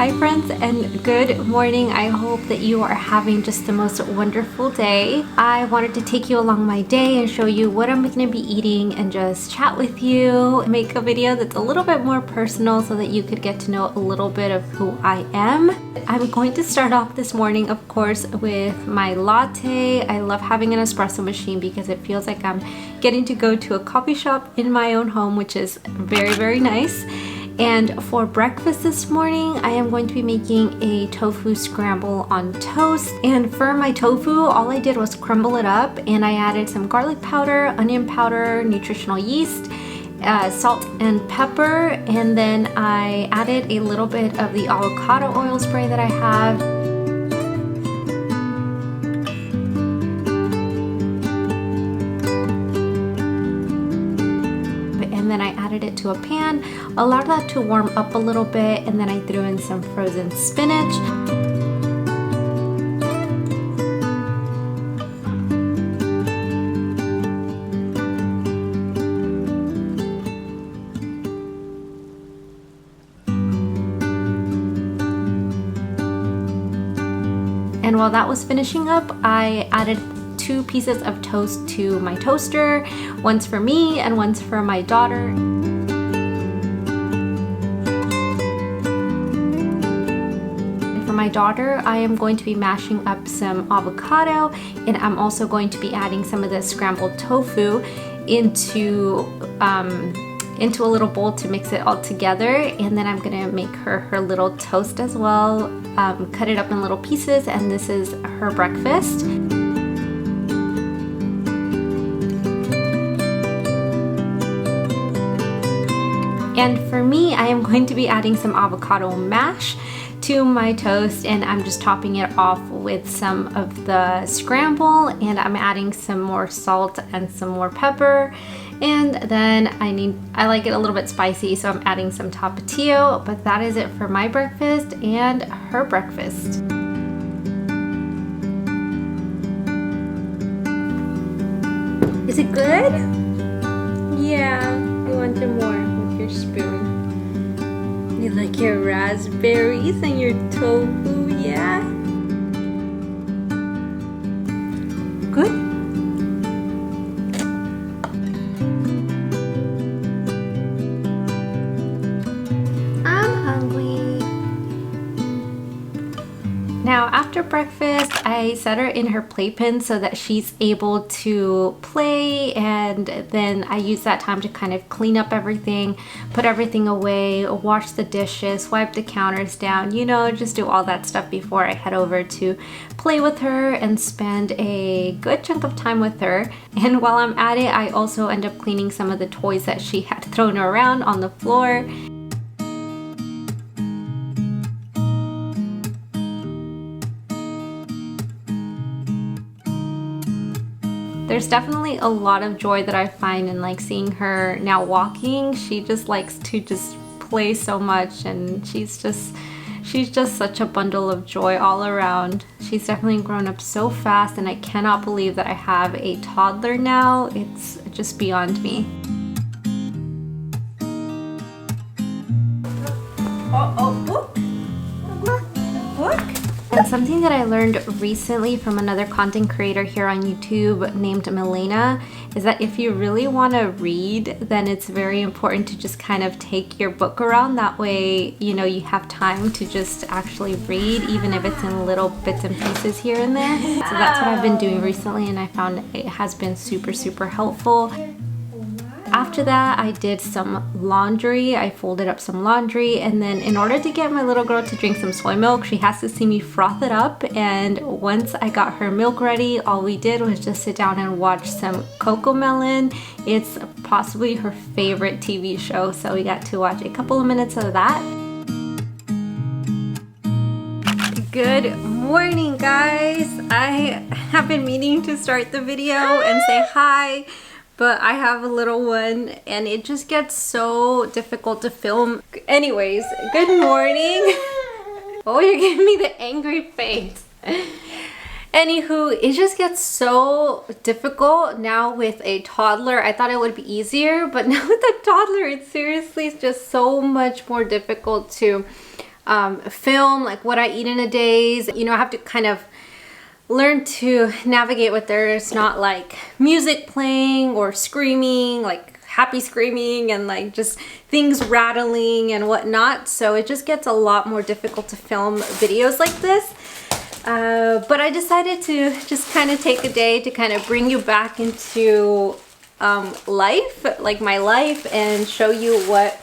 Hi friends and good morning. I hope that you are having just the most wonderful day. I wanted to take you along my day and show you what I'm going to be eating and just chat with you. Make a video that's a little bit more personal so that you could get to know a little bit of who I am. I'm going to start off this morning, of course, with my latte. I love having an espresso machine because it feels like I'm getting to go to a coffee shop in my own home, which is very, very nice. And for breakfast this morning, I am going to be making a tofu scramble on toast. And for my tofu, all I did was crumble it up and I added some garlic powder, onion powder, nutritional yeast, salt and pepper. And then I added a little bit of the avocado oil spray that I have. And then I added it to a pan, allowed that to warm up a little bit, and then I threw in some frozen spinach. And while that was finishing up, I added 2 pieces of toast to my toaster. One's for me and one's for my daughter. For my daughter, I am going to be mashing up some avocado, and I'm also going to be adding some of the scrambled tofu into a little bowl to mix it all together. And then I'm gonna make her little toast as well, cut it up in little pieces, and this is her breakfast. And for me, I am going to be adding some avocado mash to my toast, and I'm just topping it off with some of the scramble, and I'm adding some more salt and some more pepper. And then I like it a little bit spicy, so I'm adding some tapatio. But that is it for my breakfast and her breakfast. Is it good? Yeah, you wanted more. Your spoon. You like your raspberries and your tofu, yeah? Good? I'm hungry. Now, after breakfast, I set her in her playpen so that she's able to play, and then I use that time to kind of clean up everything, put everything away, wash the dishes, wipe the counters down, you know, just do all that stuff before I head over to play with her and spend a good chunk of time with her. And while I'm at it, I also end up cleaning some of the toys that she had thrown around on the floor. There's definitely a lot of joy that I find in like seeing her now walking. She just likes to just play so much, and she's just such a bundle of joy all around. She's definitely grown up so fast, and I cannot believe that I have a toddler now. It's just beyond me. And something that I learned recently from another content creator here on YouTube named Milena is that if you really want to read, then it's very important to just kind of take your book around. That way, you know, you have time to just actually read, even if it's in little bits and pieces here and there. So that's what I've been doing recently, and I found it has been super, super helpful. After that, I did some laundry. I folded up some laundry, and then in order to get my little girl to drink some soy milk, she has to see me froth it up. And once I got her milk ready, all we did was just sit down and watch some Cocomelon. It's possibly her favorite TV show, so we got to watch a couple of minutes of that. Good morning, guys. I have been meaning to start the video and say hi, but I have a little one and it just gets so difficult to film. Anyways, good morning. Oh, you're giving me the angry face. Anywho, it just gets so difficult now with a toddler. I thought it would be easier, but now with a toddler, it's seriously just so much more difficult to film like what I eat in a days. You know, I have to kind of learn to navigate with there's not like music playing or screaming, like happy screaming and like just things rattling and whatnot. So it just gets a lot more difficult to film videos like this. But I decided to just kind of take a day to kind of bring you back into life, like my life, and show you what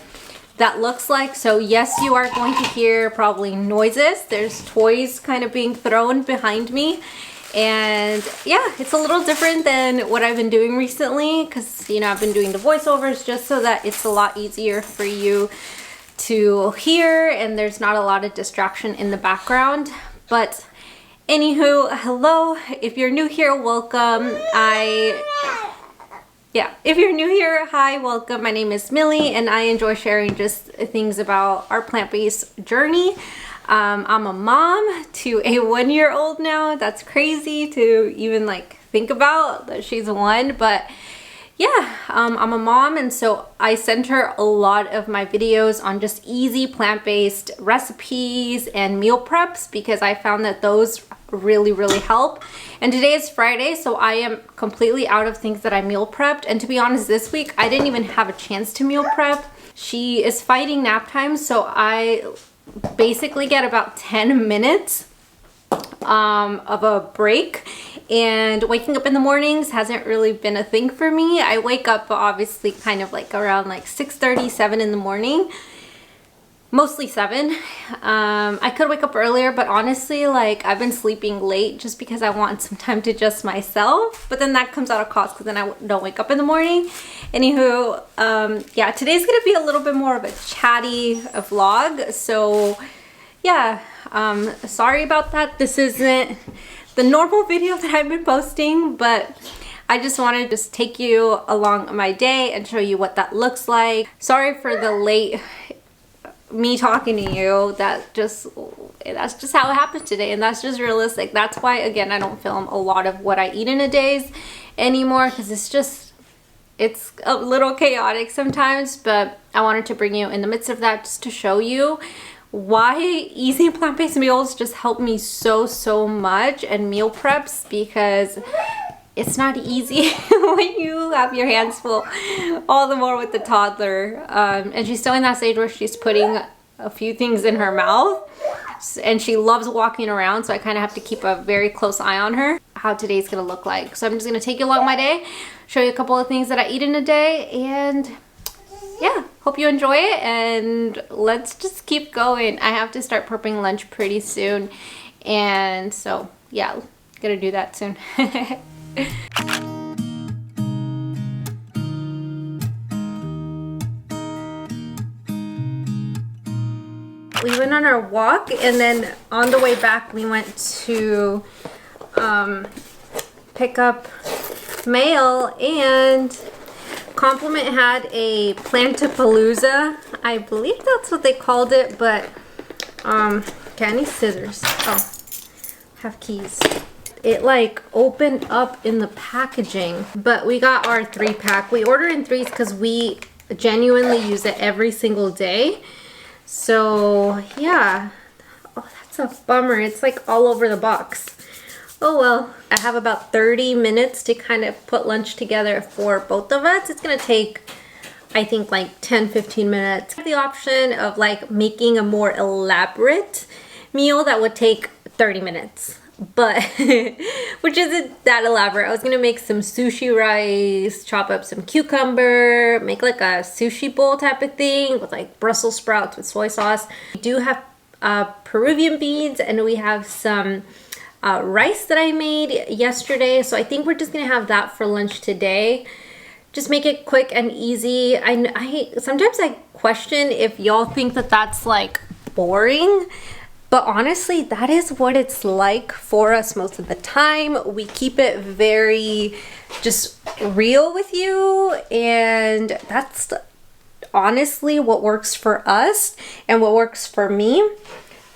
that looks like. So yes, you are going to hear probably noises. There's toys kind of being thrown behind me. And yeah, it's a little different than what I've been doing recently because, you know, I've been doing the voiceovers just so that it's a lot easier for you to hear and there's not a lot of distraction in the background. But anywho, hello. If you're new here, welcome. If you're new here, hi, welcome. My name is Millie and I enjoy sharing just things about our plant-based journey. I'm a mom to a 1-year-old now. That's crazy to even like think about that she's 1, but yeah, I'm a mom, and so I sent her a lot of my videos on just easy plant-based recipes and meal preps because I found that those really help. And today is Friday, so I am completely out of things that I meal prepped. And to be honest, this week I didn't even have a chance to meal prep. She is fighting nap time, so I basically get about 10 minutes of a break, and waking up in the mornings hasn't really been a thing for me. I wake up obviously kind of like around like 6:30, 7 in the morning, mostly 7. I could wake up earlier, but honestly, like I've been sleeping late just because I want some time to just myself, but then that comes out of cost because then I don't wake up in the morning. Anywho, yeah, today's gonna be a little bit more of a chatty vlog, so yeah, sorry about that. This isn't the normal video that I've been posting, but I just wanted to just take you along my day and show you what that looks like. Sorry for the late me talking to you. That's just how it happened today, and that's just realistic. That's why, again, I don't film a lot of what I eat in a day anymore because it's a little chaotic sometimes, but I wanted to bring you in the midst of that just to show you why easy plant-based meals just help me so much, and meal preps, because it's not easy when you have your hands full, all the more with the toddler. And she's still in that stage where she's putting a few things in her mouth, and she loves walking around, so I kind of have to keep a very close eye on her, how today's gonna look like. So I'm just gonna take you along my day, show you a couple of things that I eat in a day, and yeah, hope you enjoy it, and let's just keep going. I have to start prepping lunch pretty soon, and so yeah, gonna do that soon. We went on our walk, and then on the way back we went to pick up mail, and Compliment had a Plantapalooza. I believe that's what they called it, but okay, I need scissors. Oh, have keys. It like opened up in the packaging, but we got our 3-pack. We ordered in 3s because we genuinely use it every single day. So yeah, oh, that's a bummer. It's like all over the box. Oh well, I have about 30 minutes to kind of put lunch together for both of us. It's gonna take, I think, like 10-15 minutes. I have the option of like making a more elaborate meal that would take 30 minutes, but which isn't that elaborate. I was gonna make some sushi rice, chop up some cucumber, make like a sushi bowl type of thing with like Brussels sprouts with soy sauce. We do have Peruvian beans, and we have some rice that I made yesterday, so I think we're just gonna have that for lunch today. Just make it quick and easy. I sometimes I question if y'all think that that's like boring, but honestly that is what it's like for us most of the time. We keep it very just real with you, and that's honestly what works for us and what works for me.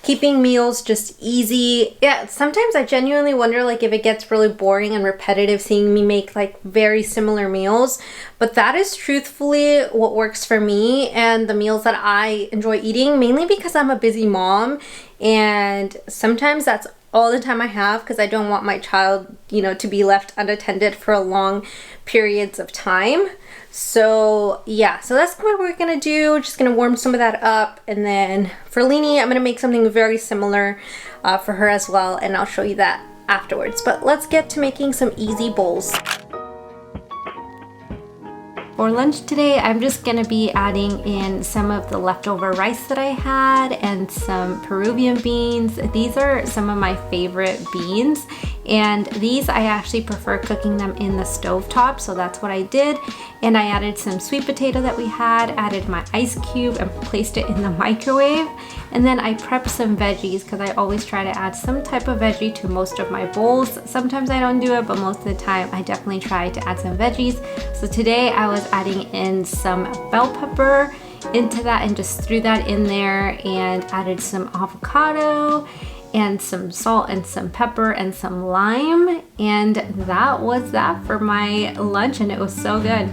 keeping meals just easy. Yeah, sometimes I genuinely wonder like if it gets really boring and repetitive seeing me make like very similar meals, but that is truthfully what works for me and the meals that I enjoy eating, mainly because I'm a busy mom and sometimes that's all the time I have because I don't want my child, you know, to be left unattended for long periods of time. So yeah, so that's what we're gonna do. Just gonna warm some of that up, and then for Leanie, I'm gonna make something very similar for her as well, and I'll show you that afterwards. But let's get to making some easy bowls. For lunch today, I'm just gonna be adding in some of the leftover rice that I had and some Peruvian beans. These are some of my favorite beans, and these I actually prefer cooking them in the stovetop, so that's what I did. And I added some sweet potato that we had, added my ice cube and placed it in the microwave. And then I prepped some veggies because I always try to add some type of veggie to most of my bowls. Sometimes I don't do it, but most of the time I definitely try to add some veggies. So today I was adding in some bell pepper into that and just threw that in there and added some avocado and some salt and some pepper and some lime, and that was that for my lunch, and it was so good.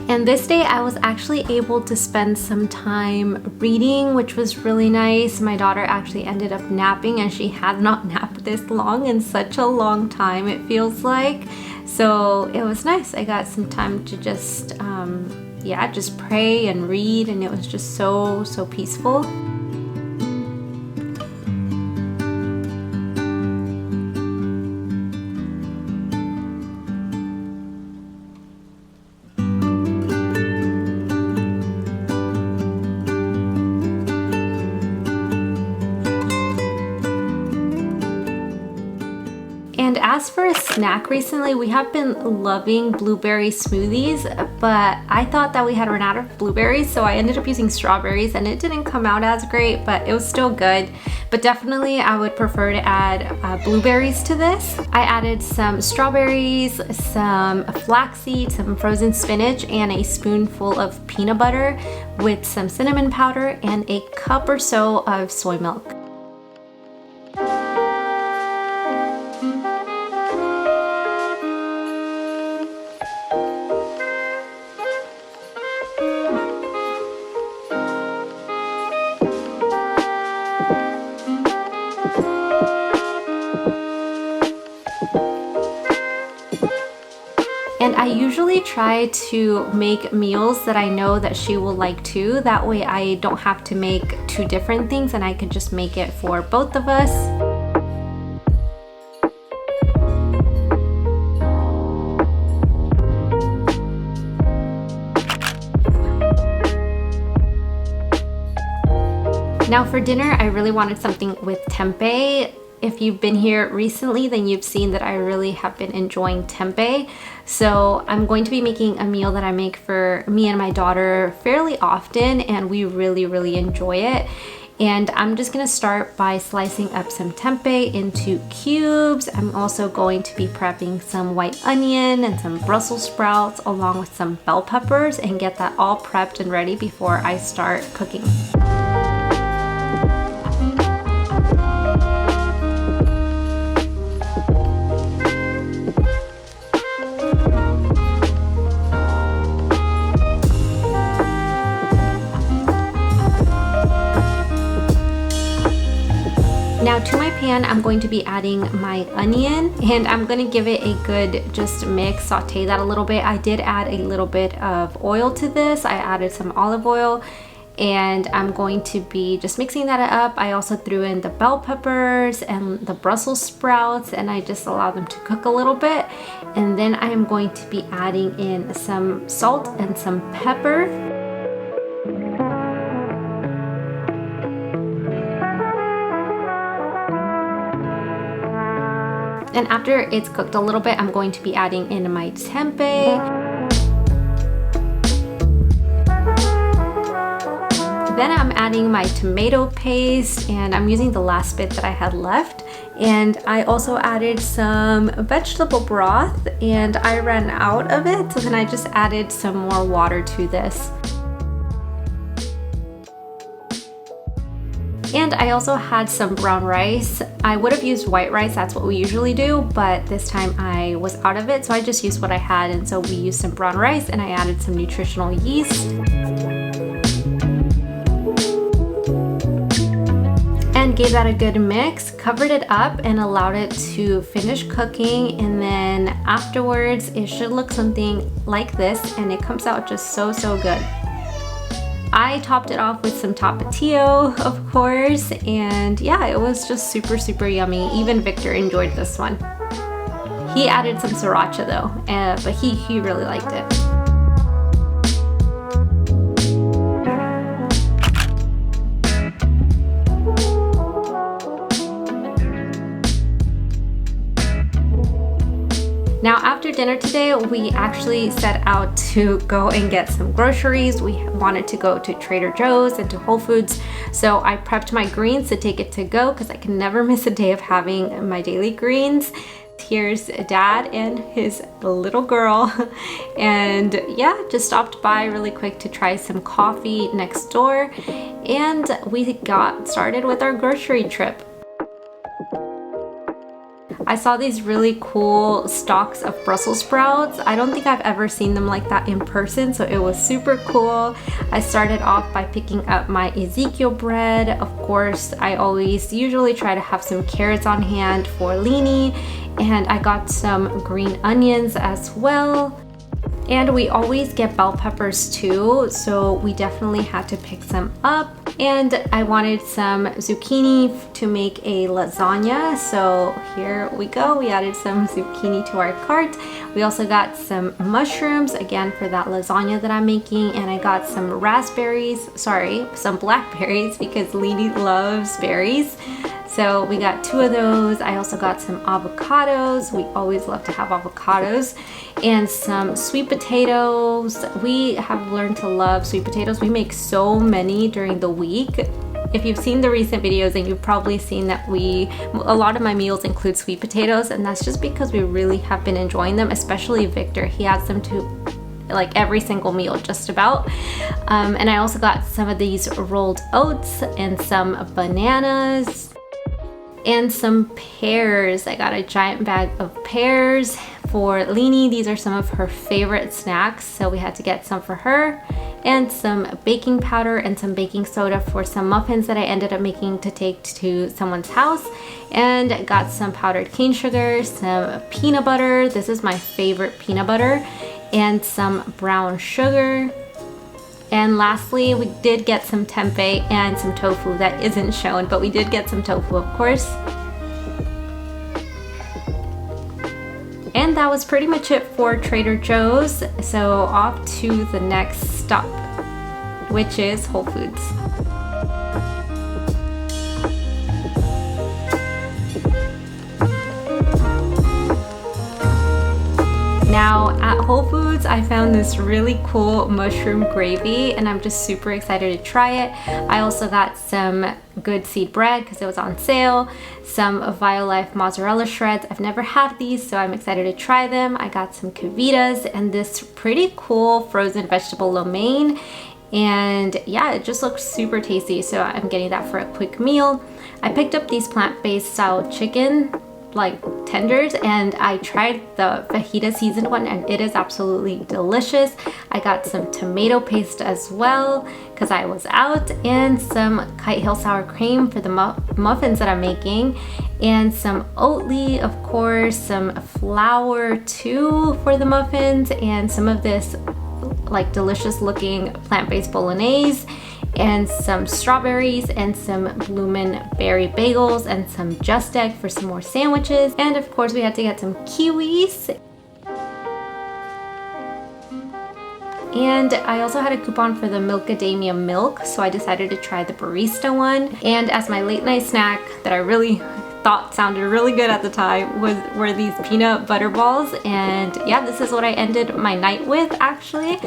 And this day I was actually able to spend some time reading, which was really nice. My daughter actually ended up napping, and she had not napped this long in such a long time, it feels like. So it was nice. I got some time to just, just pray and read, and it was just so peaceful. And as for a snack recently, we have been loving blueberry smoothies, but I thought that we had run out of blueberries, so I ended up using strawberries, and it didn't come out as great, but it was still good. But definitely I would prefer to add blueberries to this. I added some strawberries, some flax seed, some frozen spinach, and a spoonful of peanut butter with some cinnamon powder and a cup or so of soy milk. And I usually try to make meals that I know that she will like too. That way I don't have to make two different things and I can just make it for both of us. Now for dinner, I really wanted something with tempeh. If you've been here recently, then you've seen that I really have been enjoying tempeh. So I'm going to be making a meal that I make for me and my daughter fairly often, and we really enjoy it. And I'm just gonna start by slicing up some tempeh into cubes. I'm also going to be prepping some white onion and some Brussels sprouts along with some bell peppers and get that all prepped and ready before I start cooking. Now to my pan, I'm going to be adding my onion, and I'm going to give it a good just mix, saute that a little bit. I did add a little bit of oil to this. I added some olive oil, and I'm going to be just mixing that up. I also threw in the bell peppers and the Brussels sprouts, and I just allow them to cook a little bit. And then I am going to be adding in some salt and some pepper. And after it's cooked a little bit, I'm going to be adding in my tempeh. Then I'm adding my tomato paste, and I'm using the last bit that I had left. And I also added some vegetable broth, and I ran out of it, so then I just added some more water to this. And I also had some brown rice. I would have used white rice, that's what we usually do, but this time I was out of it, so I just used what I had, and so we used some brown rice and I added some nutritional yeast. And gave that a good mix, covered it up and allowed it to finish cooking, and then afterwards it should look something like this, and it comes out just so good. I topped it off with some tapatio, of course, and yeah, it was just super yummy. Even Victor enjoyed this one. He added some sriracha though, but he really liked it. Now after dinner today, we actually set out to go and get some groceries. We wanted to go to Trader Joe's and to Whole Foods. So I prepped my greens to take it to go because I can never miss a day of having my daily greens. Here's Dad and his little girl. And yeah, just stopped by really quick to try some coffee next door. And we got started with our grocery trip. I saw these really cool stalks of Brussels sprouts. I don't think I've ever seen them like that in person, so it was super cool. I started off by picking up my Ezekiel bread. Of course, I usually try to have some carrots on hand for Leanie, and I got some green onions as well. And we always get bell peppers too, so we definitely had to pick some up. And I wanted some zucchini to make a lasagna, so here we go. We added some zucchini to our cart. We also got some mushrooms, again for that lasagna that I'm making, and I got some some blackberries because Leanie loves berries. So we got 2 of those. I also got some avocados. We always love to have avocados. And some sweet potatoes. We have learned to love sweet potatoes. We make so many during the week. If you've seen the recent videos, then you've probably seen that a lot of my meals include sweet potatoes, and that's just because we really have been enjoying them, especially Victor. He adds them to like every single meal just about. And I also got some of these rolled oats and some bananas and some pears. I got a giant bag of pears for Leanie. These are some of her favorite snacks, so we had to get some for her, and some baking powder and some baking soda for some muffins that I ended up making to take to someone's house, and got some powdered cane sugar, some peanut butter. This is my favorite peanut butter, and some brown sugar. And lastly, we did get some tempeh and some tofu that isn't shown, but we did get some tofu, of course. And that was pretty much it for Trader Joe's. So off to the next stop, which is Whole Foods. Now at Whole Foods, I found this really cool mushroom gravy, and I'm just super excited to try it. I also got some good seed bread because it was on sale, some Violife mozzarella shreds. I've never had these, so I'm excited to try them. I got some Cavitas and this pretty cool frozen vegetable lo mein. And yeah, it just looks super tasty, so I'm getting that for a quick meal. I picked up these plant-based style chicken like tenders, and I tried the fajita seasoned one, and it is absolutely delicious. I got some tomato paste as well because I was out, and some Kite Hill sour cream for the muffins that I'm making, and some Oatly, of course, some flour too for the muffins, and some of this like delicious looking plant-based bolognese, and some strawberries, and some bloomin' berry bagels, and some Just Egg for some more sandwiches. And of course we had to get some kiwis. And I also had a coupon for the Milkadamia milk, so I decided to try the barista one. And as my late night snack that I really thought sounded really good at the time were these peanut butter balls. And yeah, this is what I ended my night with actually.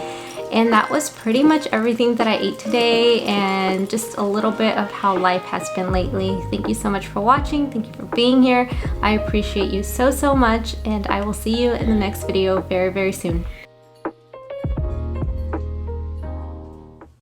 And that was pretty much everything that I ate today, and just a little bit of how life has been lately. Thank you so much for watching. Thank you for being here. I appreciate you so much, and I will see you in the next video very, very soon.